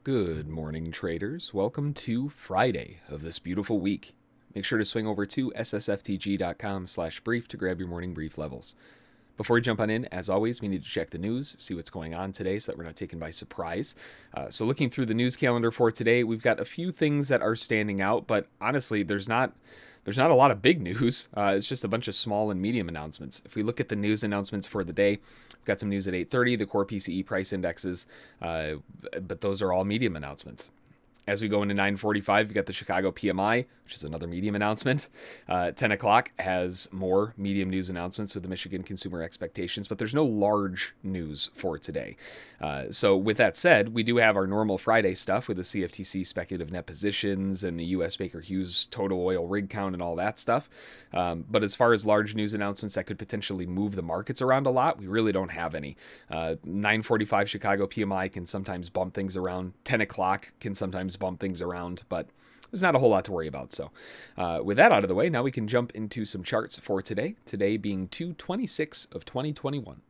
Good morning, traders. Welcome to Friday of this beautiful week. Make sure to swing over to ssftg.com/brief to grab your morning brief levels. Before we jump on in, as always, we need to check the news, see what's going on today so that we're not taken by surprise. So looking through the news calendar for today, we've got a few things that are standing out, but honestly, there's not a lot of big news. It's just a bunch of small and medium announcements. If we look at the news announcements for the day, we've got some news at 8:30, the core PCE price indexes, but those are all medium announcements. As we go into 9:45, we've got the Chicago PMI, which is another medium announcement. 10 o'clock has more medium news announcements with the Michigan consumer expectations, but there's no large news for today. So with that said, we do have our normal Friday stuff with the CFTC speculative net positions and the U.S. Baker Hughes total oil rig count and all that stuff. But as far as large news announcements that could potentially move the markets around a lot, we really don't have any. 9:45 Chicago PMI can sometimes bump things around. 10 o'clock can sometimes bump things around, but there's not a whole lot to worry about. So with that out of the way, now we can jump into some charts for today. Today being 2/26 of 2021.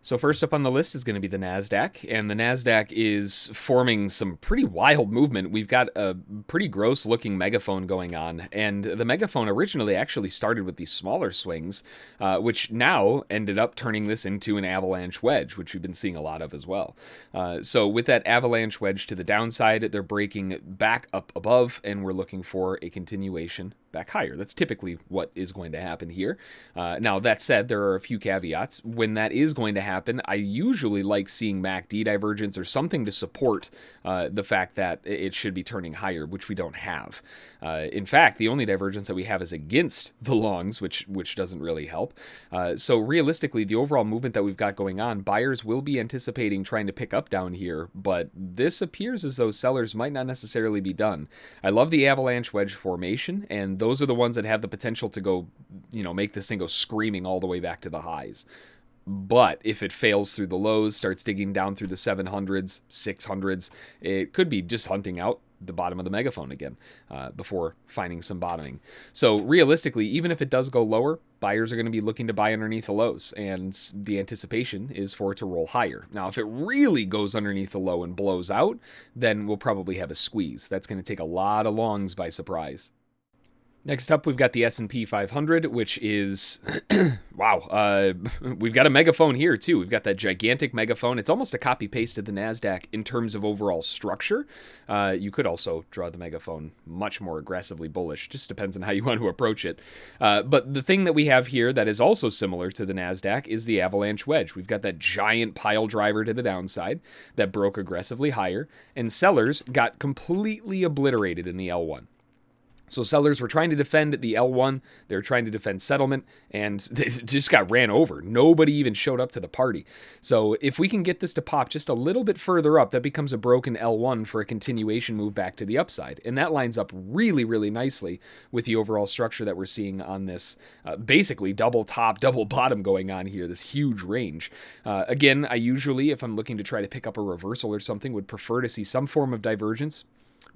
So first up on the list is going to be the NASDAQ, and the NASDAQ is forming some pretty wild movement. We've got a pretty gross looking megaphone going on, and the megaphone originally actually started with these smaller swings, which now ended up turning this into an avalanche wedge, which we've been seeing a lot of as well. So with that avalanche wedge to the downside, they're breaking back up above, and we're looking for a continuation back higher. That's typically what is going to happen here. Now, that said, there are a few caveats. When that is going to happen, I usually like seeing MACD divergence or something to support the fact that it should be turning higher, which we don't have. In fact, the only divergence that we have is against the longs, which doesn't really help. So realistically, the overall movement that we've got going on, buyers will be anticipating trying to pick up down here, but this appears as though sellers might not necessarily be done. I love the avalanche wedge formation, and those are the ones that have the potential to go, make this thing go screaming all the way back to the highs. But if it fails through the lows, starts digging down through the 700s, 600s, it could be just hunting out the bottom of the megaphone again before finding some bottoming. So realistically, even if it does go lower, buyers are going to be looking to buy underneath the lows, and the anticipation is for it to roll higher. Now, if it really goes underneath the low and blows out, then we'll probably have a squeeze. That's going to take a lot of longs by surprise. Next up, we've got the S&P 500, which is, wow, we've got a megaphone here, too. We've got that gigantic megaphone. It's almost a copy-paste of the NASDAQ in terms of overall structure. You could also draw the megaphone much more aggressively bullish. Just depends on how you want to approach it. But the thing that we have here that is also similar to the NASDAQ is the avalanche wedge. We've got that giant pile driver to the downside that broke aggressively higher, and sellers got completely obliterated in the L1. So sellers were trying to defend the L1, they were trying to defend settlement, and they just got ran over. Nobody even showed up to the party. So if we can get this to pop just a little bit further up, that becomes a broken L1 for a continuation move back to the upside. And that lines up really, really nicely with the overall structure that we're seeing on this basically double top, double bottom going on here, this huge range. Again, I usually, if I'm looking to try to pick up a reversal or something, would prefer to see some form of divergence.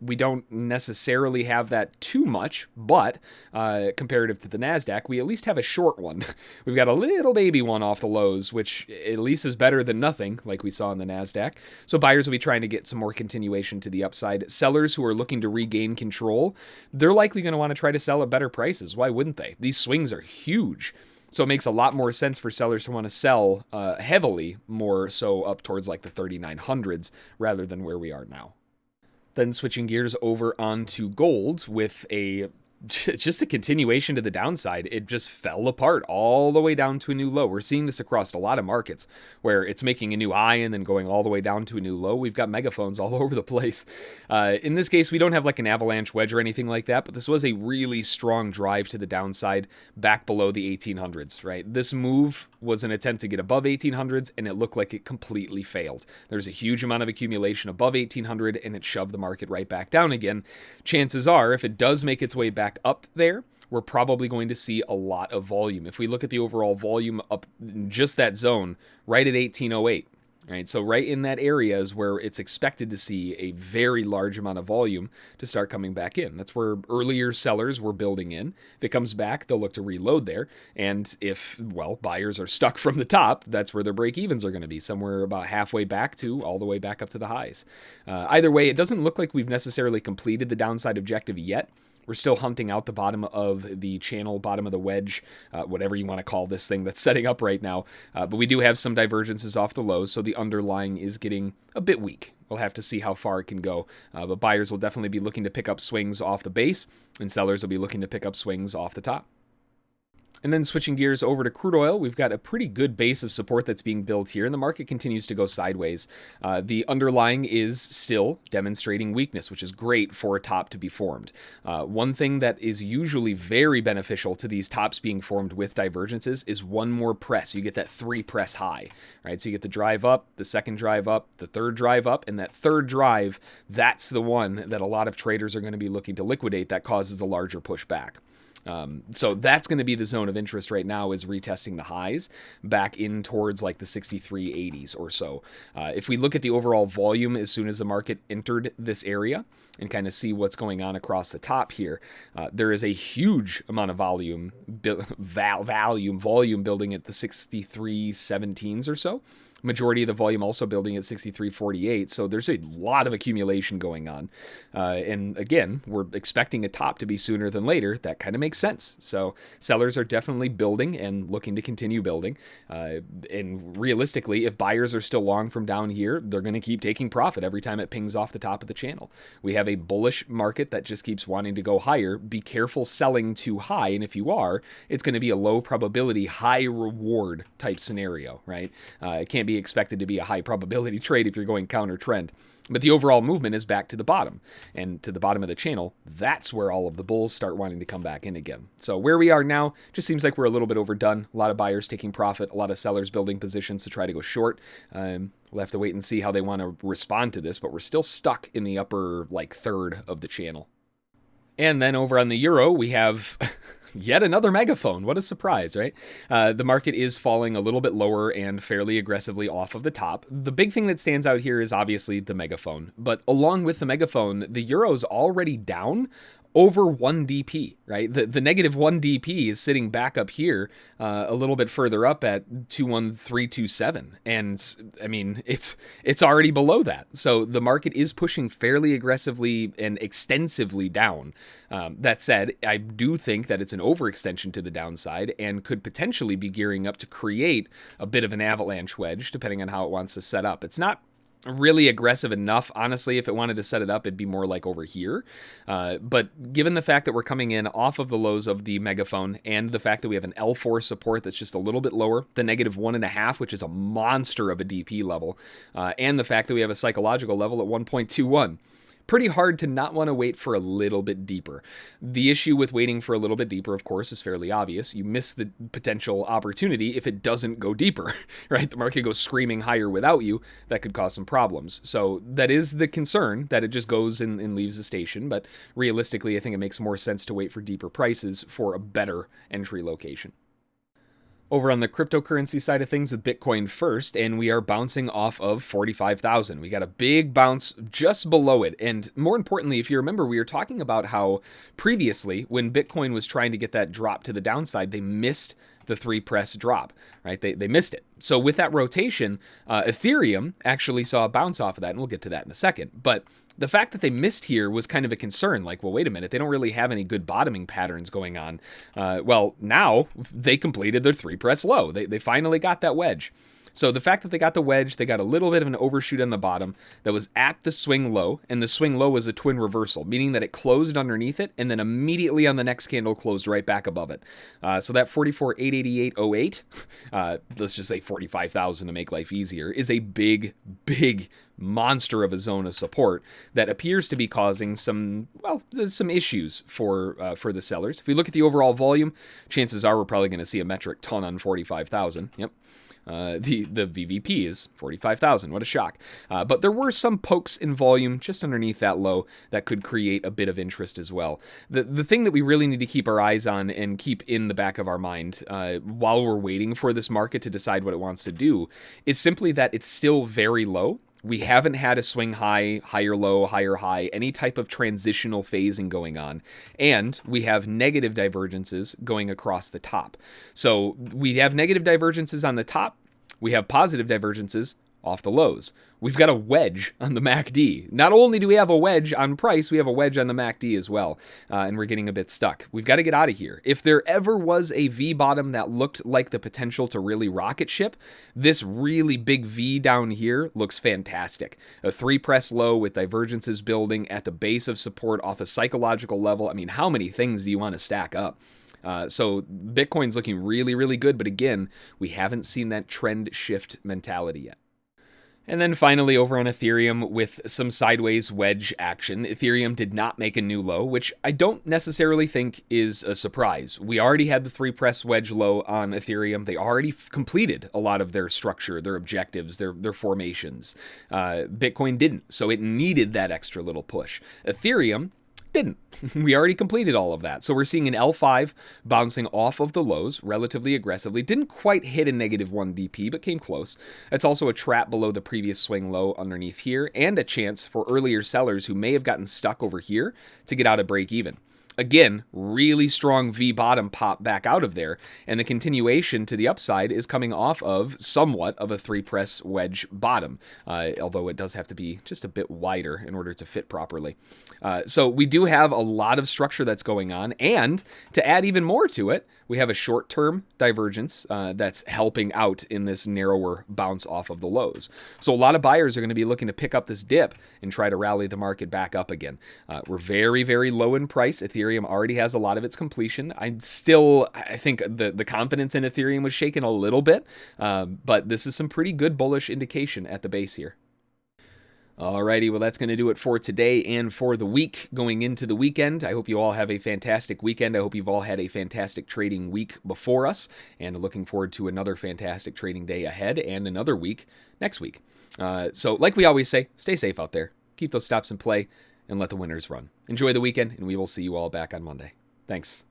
We don't necessarily have that too much, but comparative to the NASDAQ, we at least have a short one. We've got a little baby one off the lows, which at least is better than nothing, like we saw in the NASDAQ. So buyers will be trying to get some more continuation to the upside. Sellers who are looking to regain control, they're likely going to want to try to sell at better prices. Why wouldn't they? These swings are huge. So it makes a lot more sense for sellers to want to sell heavily, more so up towards like the 3,900s rather than where we are now. Then switching gears over onto gold with just a continuation to the downside. It just fell apart all the way down to a new low. We're seeing this across a lot of markets where it's making a new high and then going all the way down to a new low. We've got megaphones all over the place. In this case, we don't have like an avalanche wedge or anything like that, but this was a really strong drive to the downside back below the 1800s, right? This move was an attempt to get above 1800s, and it looked like it completely failed. There's a huge amount of accumulation above 1800, and it shoved the market right back down again. Chances are, if it does make its way back up there, we're probably going to see a lot of volume. If we look at the overall volume up in just that zone, right at 1808, right? So right in that area is where it's expected to see a very large amount of volume to start coming back in. That's where earlier sellers were building in. If it comes back, they'll look to reload there. And if, well, buyers are stuck from the top, that's where their break evens are going to be, somewhere about halfway back to all the way back up to the highs. Either way, it doesn't look like we've necessarily completed the downside objective yet. We're still hunting out the bottom of the channel, bottom of the wedge, whatever you want to call this thing that's setting up right now. But we do have some divergences off the lows, so the underlying is getting a bit weak. We'll have to see how far it can go. But buyers will definitely be looking to pick up swings off the base, and sellers will be looking to pick up swings off the top. And then switching gears over to crude oil, we've got a pretty good base of support that's being built here, and the market continues to go sideways. The underlying is still demonstrating weakness, which is great for a top to be formed. One thing that is usually very beneficial to these tops being formed with divergences is one more press. You get that 3 press high, right? So you get the drive up, the second drive up, the third drive up, and that third drive, that's the one that a lot of traders are going to be looking to liquidate that causes the larger pushback. So that's going to be the zone of interest right now, is retesting the highs back in towards like the 63.80s or so. If we look at the overall volume as soon as the market entered this area and kind of see what's going on across the top here, there is a huge amount of volume building at the 63.17s or so. Majority of the volume also building at 63.48, so there's a lot of accumulation going on. And again, we're expecting a top to be sooner than later. That kind of makes sense. So sellers are definitely building and looking to continue building. And realistically, if buyers are still long from down here, they're going to keep taking profit every time it pings off the top of the channel. We have a bullish market that just keeps wanting to go higher. Be careful selling too high, and if you are, it's going to be a low probability, high reward type scenario, right? It can't be expected to be a high probability trade if you're going counter trend. But the overall movement is back to the bottom, and to the bottom of the channel. That's where all of the bulls start wanting to come back in again. So where we are now just seems like we're a little bit overdone. A lot of buyers taking profit, a lot of sellers building positions to try to go short. We'll have to wait and see how they want to respond to this, but we're still stuck in the upper like third of the channel. And then over on the euro, we have yet another megaphone. What a surprise, right? The market is falling a little bit lower and fairly aggressively off of the top. The big thing that stands out here is obviously the megaphone. But along with the megaphone, the euro's already down over 1 DP, right? The negative 1 DP is sitting back up here a little bit further up at 21327. And I mean, it's already below that. So the market is pushing fairly aggressively and extensively down. That said, I do think that it's an overextension to the downside and could potentially be gearing up to create a bit of an avalanche wedge, depending on how it wants to set up. It's not really aggressive enough. Honestly, if it wanted to set it up, it'd be more like over here. But given the fact that we're coming in off of the lows of the megaphone and the fact that we have an L4 support that's just a little bit lower, the negative 1.5, which is a monster of a DP level, and the fact that we have a psychological level at 1.21, pretty hard to not want to wait for a little bit deeper. The issue with waiting for a little bit deeper, of course, is fairly obvious. You miss the potential opportunity if it doesn't go deeper, right? The market goes screaming higher without you. That could cause some problems. So that is the concern, that it just goes and leaves the station. But realistically, I think it makes more sense to wait for deeper prices for a better entry location. Over on the cryptocurrency side of things with Bitcoin first, and we are bouncing off of 45,000. We got a big bounce just below it. And more importantly, if you remember, we were talking about how previously when Bitcoin was trying to get that drop to the downside, they missed the 3 press drop, right? They missed it. So with that rotation, Ethereum actually saw a bounce off of that, and we'll get to that in a second. But the fact that they missed here was kind of a concern. Like, well, wait a minute, they don't really have any good bottoming patterns going on. Well, now they completed their 3 press low. They finally got that wedge. So the fact that they got the wedge, they got a little bit of an overshoot on the bottom that was at the swing low, and the swing low was a twin reversal, meaning that it closed underneath it, and then immediately on the next candle closed right back above it. So that 44,888.08, let's just say 45,000 to make life easier, is a big, big monster of a zone of support that appears to be causing some issues for the sellers. If we look at the overall volume, chances are we're probably going to see a metric ton on 45,000. Yep. The VVP is 45,000. What a shock. But there were some pokes in volume just underneath that low that could create a bit of interest as well. The thing that we really need to keep our eyes on and keep in the back of our mind while we're waiting for this market to decide what it wants to do is simply that it's still very low. We haven't had a swing high, higher low, higher high, any type of transitional phasing going on. And we have negative divergences going across the top. So we have negative divergences on the top. We have positive divergences off the lows. We've got a wedge on the MACD. Not only do we have a wedge on price, we have a wedge on the MACD as well, and we're getting a bit stuck. We've got to get out of here. If there ever was a V bottom that looked like the potential to really rocket ship, this really big V down here looks fantastic. A 3-press low with divergences building at the base of support off a psychological level. I mean, how many things do you want to stack up? So Bitcoin's looking really, really good, but again, we haven't seen that trend shift mentality yet. And then finally over on Ethereum with some sideways wedge action, Ethereum did not make a new low, which I don't necessarily think is a surprise. We already had the 3-press wedge low on Ethereum. They already completed a lot of their structure, their objectives, their formations. Bitcoin didn't, so it needed that extra little push. Ethereum didn't. We already completed all of that. So we're seeing an L5 bouncing off of the lows relatively aggressively. Didn't quite hit a -1 BP, but came close. It's also a trap below the previous swing low underneath here, and a chance for earlier sellers who may have gotten stuck over here to get out of break even. Again, really strong V bottom pop back out of there, and the continuation to the upside is coming off of somewhat of a 3-press wedge bottom, although it does have to be just a bit wider in order to fit properly. So we do have a lot of structure that's going on, and to add even more to it, we have a short-term divergence that's helping out in this narrower bounce off of the lows. So a lot of buyers are going to be looking to pick up this dip and try to rally the market back up again. We're very, very low in price. Ethereum already has a lot of its completion. I think the confidence in Ethereum was shaken a little bit, but this is some pretty good bullish indication at the base here. Alrighty, well that's going to do it for today and for the week going into the weekend. I hope you all have a fantastic weekend. I hope you've all had a fantastic trading week before us, and looking forward to another fantastic trading day ahead and another week next week. So like we always say, stay safe out there, keep those stops in play, and let the winners run. Enjoy the weekend, and we will see you all back on Monday. Thanks.